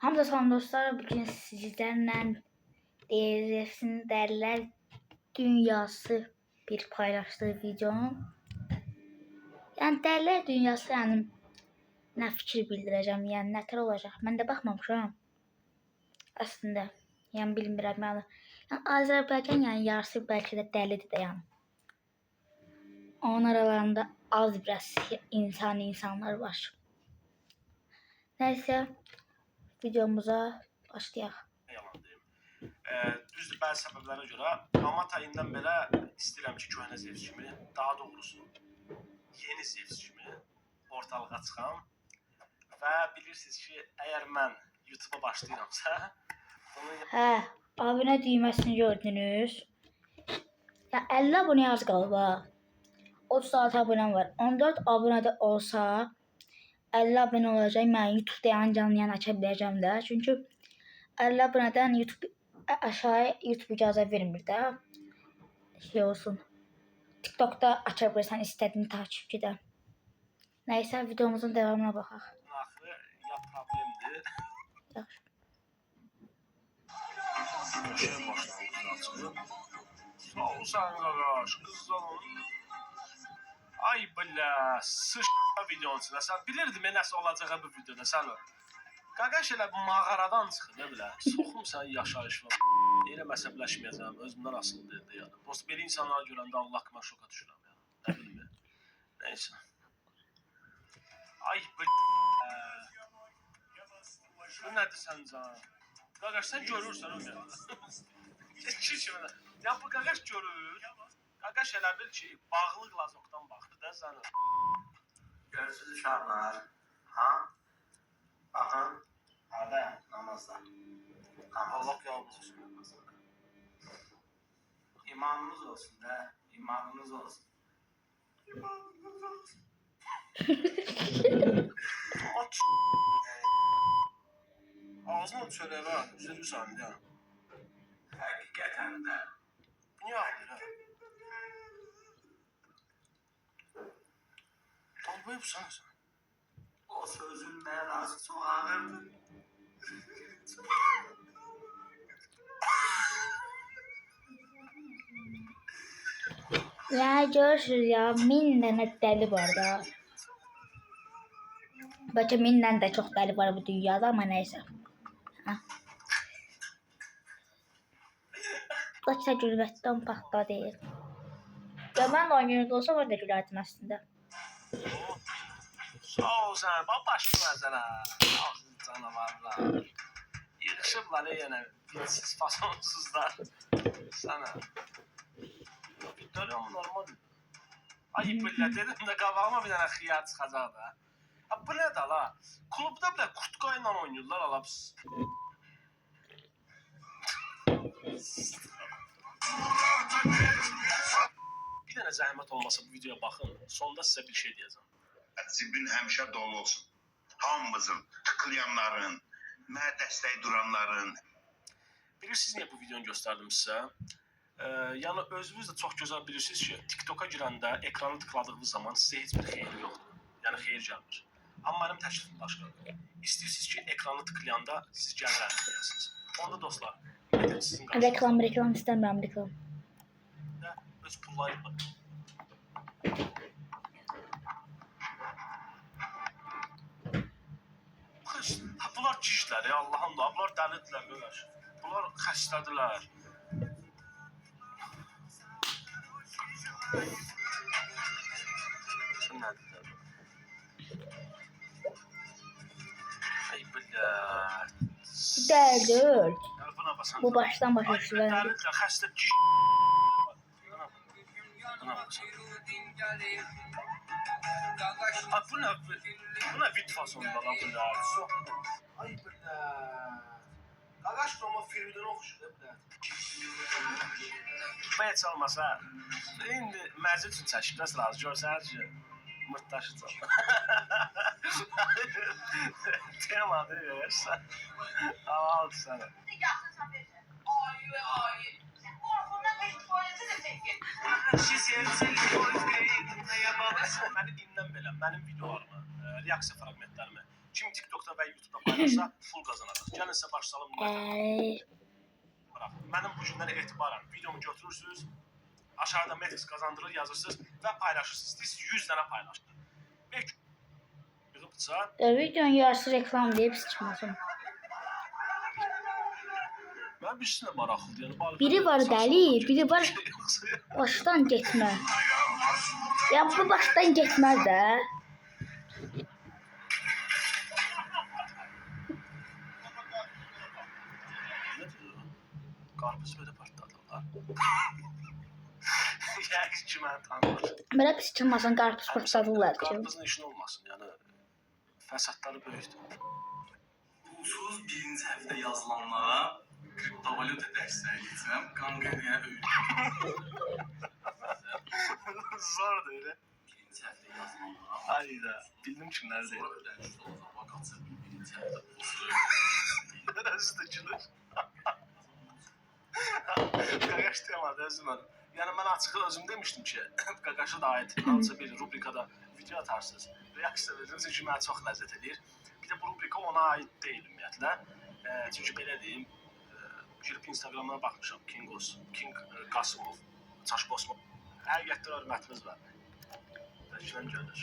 Hamza son dostlar, bugün sizlerle DZF'nin Dərilər Dünyası bir paylaştığı videonun. Yəni Dərilər Dünyası nə fikir bildirəcəm, yəni nətər olacaq. Mən də baxmamışam. Aslında, yəni bilmirəm yəni. Yəni Azərbaycan yarısı bəlkə də dəlidir də yəni. Onun aralarında az biraz insanlar var. Nəysə, videomuza başlayaq. Düzdür, bəzi səbəblərə görə Mart ayından belə istəyirəm ki, köhnə Zevs kimi, daha doğrusu yeni Zevs kimi ortalığa çıxam və bilirsiniz ki, əgər mən YouTube-a başlayıramsa, bunu abunə düyməsini gördünüz. Ya 50 abunə az qalıb ha. 36 abunəm var. 14 abunədə olsa 50 abunə olacaq. Mən YouTube-da canlı aça biləcəm də. Çünki 50 abunədən YouTube aşağı YouTube icazə vermir də. Şey olsun. TikTok'da aça bilirsən istədiyin takipçidə. Nəysə videomuzun devamına baxaq. Axırı ya problemdir. Yaxşı. Şey başlandı. Sağ ol sən qardaş, qızlar. Ay bilə, sıç videonun içində. Sən bilirdin nəsə olacağı bu videoda sən. Qaqaş elə bu mağaradan çıxır, nə bilə. Soxumsan yaşayış var. Elə məsələşməyəcəm, özümdən asılı deyildi yəni. Prosta belə insanları görəndə Allah haqqında şoka düşürəm yəni. Nə bilim. Nəysə. Ay bu nədir səncə? Qaqaş sən görürsən onu. Keçmə. Ya bu qaqaş görür. Qaqaş elə bil ki, bağlı qlazokdan baxır da sən. Görürsüz uşaqlar. Ha? Baxın. Harada namazda. Allah yolunuz olsun. İmamınız olsun da. İmamınız olsun. İmamınız olsun. Aç. Ağzına söyle var. Üzülürsən ya. Həqiqətən də. Niyə ağlayır? Dalbayıbsan sən. O sözün mənası çox ağırdır. Ya görürsünüz ya, 1000 dənə dəli var da. Bəlkə 1000'dən də çox dəli var bu dünyada, amma nəysə. Qaçsa gülməkdən patla deyil. Ya mən də oyununda olsam orada gülərdim əslində. Sağ ol sən, başım məzələ. Ağzı canavarlar. Yığışıblar yenə, bilsiz, fasonsuzlar. Sənə. Görüyorum normal. Ay billə dedim də qabağıma bir dənə xiyar çıxacaq da. Ha bu nə də la? Klubda belə kutka ilə oynayırlar alabsız. Bir dənə zəhmət olmasa bu videoya baxın. Sonda sizə bir şey deyəcəm. Cibin həmişə dolu olsun. Hamımızın, tıklayanların, mənə dəstək duranların. Bilirsiniz niyə bu videonu göstərdim sizə? Yəni özünüz də çox gözəl bilirsiniz ki, TikTok'a girəndə ekranı tıkladığınız zaman sizə heç bir xeyir yoxdur. Yəni xeyir gəlmir. Amma mənim təklifim başqadır. İstəyirsiniz ki, ekranı tıklayanda siz gəlir əldə. Onda dostlar, nedir sizin qarşınızda? Reklam istəmirəm, reklam. Və öz pullarıyla. Bunlar cişlər ya, Allahım da. Bunlar dəlidirlər belə. Bunlar xəstədirlər. Sən nədir? Ay billər. Dəlir. Buna basan. Bu başdan başa düşürlər. Dəlidirlər, xəstə ciş. Buna basan. Bu nə vid fasonunda la bunlar? Ay billər. Qaqaş Roma filmindən oxuşur da billər. Bu heç olmasa, indi mərci üçün çəkibləs razı görsəniz ki, mırtdaşıcaq. Temadır verirsən. Al sənə. Məni dinlən belə, mənim videolarımı, reaksiya fragmentlərimi kim TikTok'da və YouTube'da paylaşsa full qazanacaq. Gəlin sizə başlayalım. Mənim bu gündən etibarən videomu götürürsünüz, aşağıda Matrix qazandırır yazırsınız və paylaşırsınız. İstəyirsiniz 100 dənə paylaşın. Yığıbsa, videonun yarısı reklam deyib sıçmasın. mən bir şeylə maraqlıdır. Yəni Biri var dəli, biri var başdan getmə. Ya bu başdan getməz də. Qarpız belə partladılar. Yəni ki, mən tanımır. Belə pis çıxmasın, qarpız partladılar ki. Qarpızın işin olmasın, yəni fəsadları böyükdür. Pulsuz birinci həftə yazılanlara kriptovalyuta dərsləri keçirəm. Qanqaniya öyrəndim. Zordur elə. Birinci həftə yazılanlara. Ayda, bildim kimlərdir. Sonra ödəniş olacaq. Vakatsa birinci həftə pulsuz. Özü də gülür. Qaqaş deyəmədi, özüm mənim. Yəni mən açığı özüm demişdim ki, Qaqaşa da aid hansısa bir rubrikada video atarsınız. Reaksiya verirsiniz, çünki mənə çox ləzzət edir. Bir də bu rubrika ona aid deyil ümumiyyətlə. Çünki belə deyim, girib Instagramına baxmışam, King Qasımov, Çaş Bosmov. Həqiqətdə hörmətimiz var. Dəkilən görür.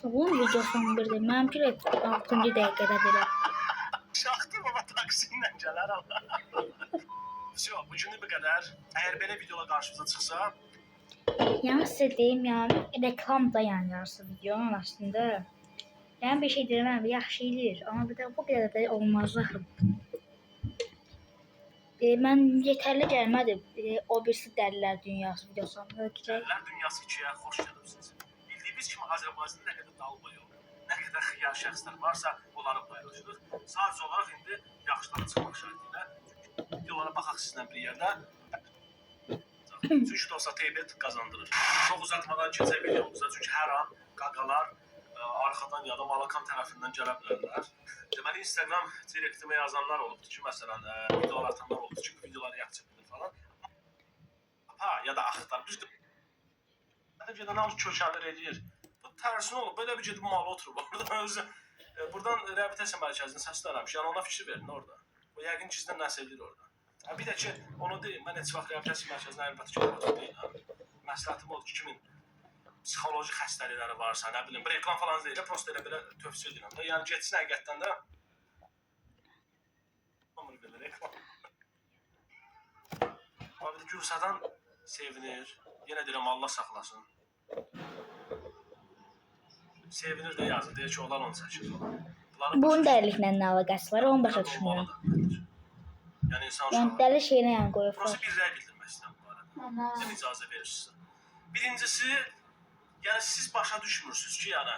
Bunun videosunu bildim. Mənimki 6-cı dəqiqədə belə. Şaxtı baba taksi ilə gələr Allah. Bu günü bu qədər. Əgər belə videolar qarşımıza çıxsa, Yəni sizə deyim, yəni reklam da yəni yarısı videonun aslında. Yəni bir şey deyirəm, yaxşı eləyir, amma bir də bu qədər də olmaz axı. Mən yetərli gəlmədi o birisi Dəlilər Dünyası videosuna girək. Dəlilər Dünyası 2-yə xoş gəlibsiniz. Bildiyimiz kimi Azərbaycanda nə qədər dalba yox, nə qədər xiyar şəxslər varsa, onları paylaşırıq. Sadəcə olaraq indi yaxşılara çıxmaq şərtilə videolara baxaq sizlə bir yerdə. Çünki dostlar Teybet qazandırır. Çox uzatmadan keçək videomuza, çünki hər an qaqalar arxadan ya da Malakan tərəfindən gələ bilərlər. Deməli, Instagram direktimə yazanlar olubdur ki, məsələn, videolar atanlar olubdur ki, videoları yaxşı bilir falan. Ha, ya da axtar. Düzdür. Gedən hamı kökəlir eləyir. Tərsin olub, belə bir gedib malı oturub. Buradan reabilitasiya mərkəzinin səslənəmiş. Yəni ona fikir verin orada. O yəqin gizdən nəsə edir orada. Bir də ki, onu deyim, mən heç vaxt reabilitasiya mərkəzinə əlbəttə ki, otur deyiləm. Məsləhətim odur ki, kimin psixoloji xəstəlikləri varsa, nə bilim, bir reklam falan deyil, prosta elə belə tövsiyə edirəm. Yəni getsin həqiqətdən də olmur belə reklam. Abi Gülsadan sevinir. Yenə deyirəm, Allah saxlasın. Sevinir də yazır, deyir ki, onlar onu çəkir falan. Bunun dəliliklə nə əlaqəsi var, onu başa düşmürəm. Yəni insan Yəni dəli şeyinə yəni qoyub. Prosta bir rəy bildirmək istəyirəm bu arada. Sizin icazə verirsinizsə. Birincisi, yəni siz başa düşmürsünüz ki, yəni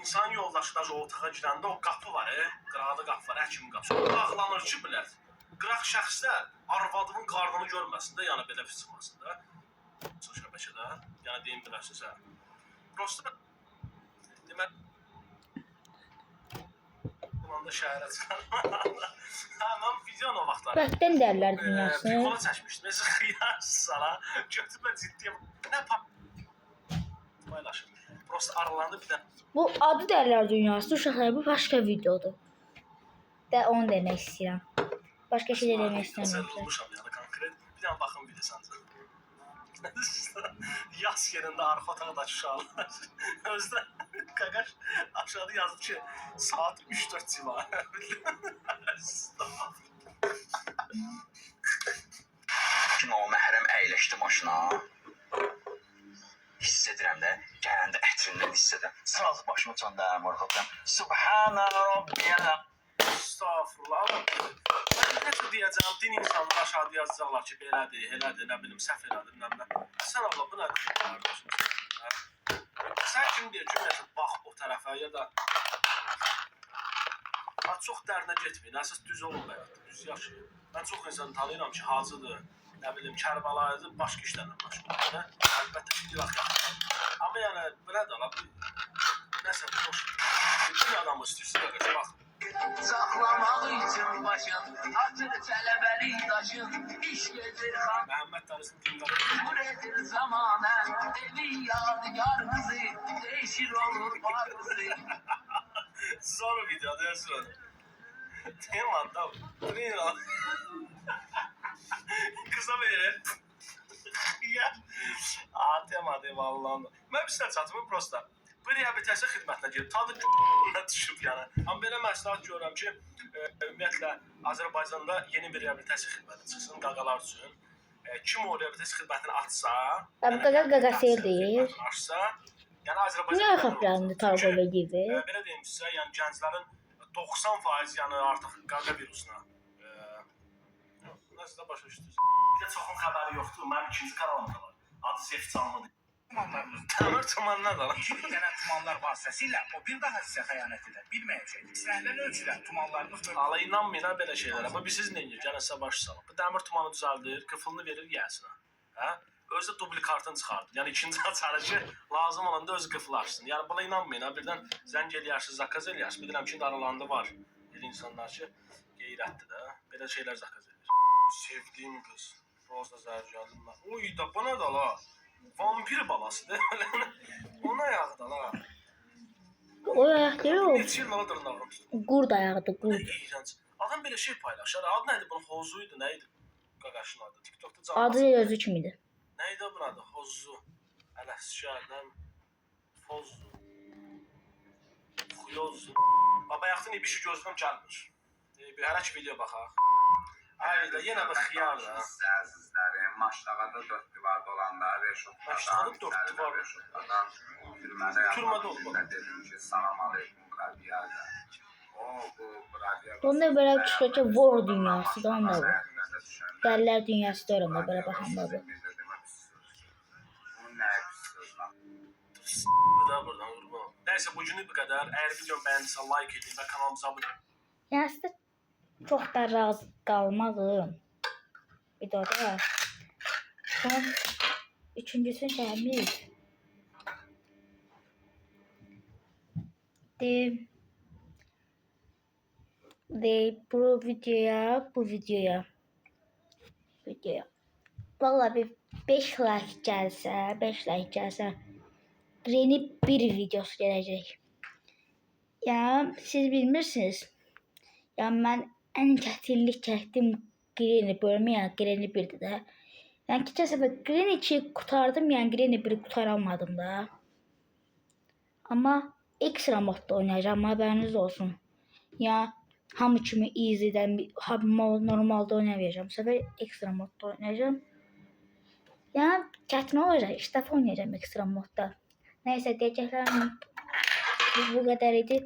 insan yoldaşları o otağa girəndə o qapı var, qıraqda qapı var, həkimin qapısı. O bağlanır ki, bilət. Qıraq şəxslər arvadının qarnını görməsin də, yəni belə çıxmasın da. Şəbəkədə, yəni deyim bilərsinizsə. Prosta demək da şəhərə çıxar. Mən videonu o vaxtlar. Bəkdən Dəlilər Dünyası. Pikola çəkmişdim. Mesela xiyar sala. Götürmə ciddiyə. Nə paylaşım. Prosta aralandı bir də. Bu adı Dəlilər Dünyası. Uşaqlar bu başqa videodur. Də onu demək istəyirəm. Başqa şey də demək istəmirəm. Zırılmışam yəni konkret. Bir dənə baxın videosanca. Yaz yerində arxa otaqdakı uşaqlar. Özdə Qaqaş aşağıda yazıb ki, saat 3-4 civarı. Kim o məhrəm əyləşdi maşına. Hiss edirəm də, gələndə ətrindən hiss edirəm. Sırası başıma çöndərəm orada. Subhana Rabbiyələ. Estağfurullah. Mən necə deyəcəm, din insanlar aşağıda yazacaqlar ki, belədir, elədir, nə bilim, səhv elədir, nə bilim. Sən Allah, bu nədir qardaşım? Sən kim deyir ki, bax o tərəfə ya da çox dərinə getməyin, əsas düz olun həyatda, düz yaşayın. Mən çox insan tanıyıram ki, hacıdır, nə bilim, Kərbalayıdır, başqa işlərlə başlayır. Əlbəttə ki, bir vaxt yaxın. Amma yəni, belə də ala, nəsə bir boş. Bir adamı istəyirsin, qardaş, bax. Saxlamaq üçün başın, atır tələbəli daşın, iş gedir xan. Məhəmməd Dənizin dinlər. Vur edir zamanən, evin yadigar qızı, değişir olur var qızı. Zor video, deyəsin onu. Temadan. Temadan. Kısa verin. Ya. Temadan vallahi. Mən bir sizə çatımı prosta. Bu reabilitasiya xidmətinə gedib tadı düşüb yəni. Amma belə məsləhət görürəm ki, ümumiyyətlə Azərbaycanda yeni bir reabilitasiya xidməti çıxsın qaqalar üçün. Kim o reabilitasiya xidmətini açsa, Qaqa seyir. açsa, yəni Azərbaycan Niyə xəbərlərində tarqov edib? belə deyim sizə, yəni gənclərin 90% yəni artıq qaqa virusuna nəsə də başa düşdünüz. Bir də çoxun xəbəri yoxdur. Mənim ikinci kanalımda var. Adı Zef Canlıdır. Təmir tumanlar da var. Gələn tumanlar vasitəsilə o bir daha sizə xəyanət edə bilməyəcək. İstənilən ölçüdə tumanlarınız Hala inanmayın ha belə şeylərə. Bu siz nə edirsiniz? Gəlin sizə baş salın. Bu dəmir tumanı düzəldir, qıfılını verir yəsinə. Hə? Özü də dublikatını çıxardır. Yəni ikinci açarı ki, lazım olanda öz qıfılı açsın. Yəni buna inanmayın ha. Birdən zəng eləyərsiniz, zakaz eləyərsiniz. Bilirəm ki, aralarında var. Bir insanlar ki, qeyrətdir də. Belə şeylər zakaz edir. Sevdiyim qız. Roza Zərcanım. Oy da buna da la. Vampir balasıdır. Ona ayaqda la. O ayaq deyil o. Neçə il ala dırnağım tutdu. Qurd ayağıdır, qurd. İğrenç. Adam belə şey paylaşır. Adı nədir bunun? Hozuydu, nə idi? Qaqaşın adı. TikTokda canlı. Adı özü kimidir. Nə idi bunun adı? Hozu. Ələsşərdən. Fozu. Xuyozu. Bayaqdan bir şey gözləm gəlmir. Bir hələ ki video baxaq. Ayda yenə bir xiyar da. əzizlərim, Maştağada 4 divarda olanda Reşotlardan, Maştağada 4 divar. Reşotlardan türmədə Türmədə oldu. dedim ki, salam aleykum Qradiyada. O, bu Qradiyada... Onda belə çıxıyor ki, war dünyasıdır, onda bu. Dəlilər dünyası da öyrəndə belə baxanda bu. Bu nə pis söz lan? Da buradan qurban. Nəysə bugünlük bu qədər. Əgər videomu bəyəndisə like edin və kanalımıza abunə olun. Yəni sizdə çox da razı qalmadım videoda. Son üçüncüsünü çəkmiş. Bu videoya vallahi bir 5 like gəlsə Granny bir videosu gələcək. Yəni siz bilmirsiniz. Yəni mən ən çətinlik çəkdim Granny bölümü, yəni Granny 1'dir də. Yəni keçən səfər Granny 2'yi qurtardım, yəni Granny 1'i qurtaramadım da. Amma ekstra modda oynayacağım, haberiniz olsun. Yəni hamı kimi easy'dən, normalda oynamayacağım. Bu səfər ekstra modda oynayacağım. Yəni çətin olacaq, ilk dəfə oynayacağım ekstra modda. Nəysə deyəcəklərim bu qədər idi.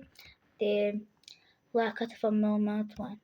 Like atıb abunə olmayı unutmayın.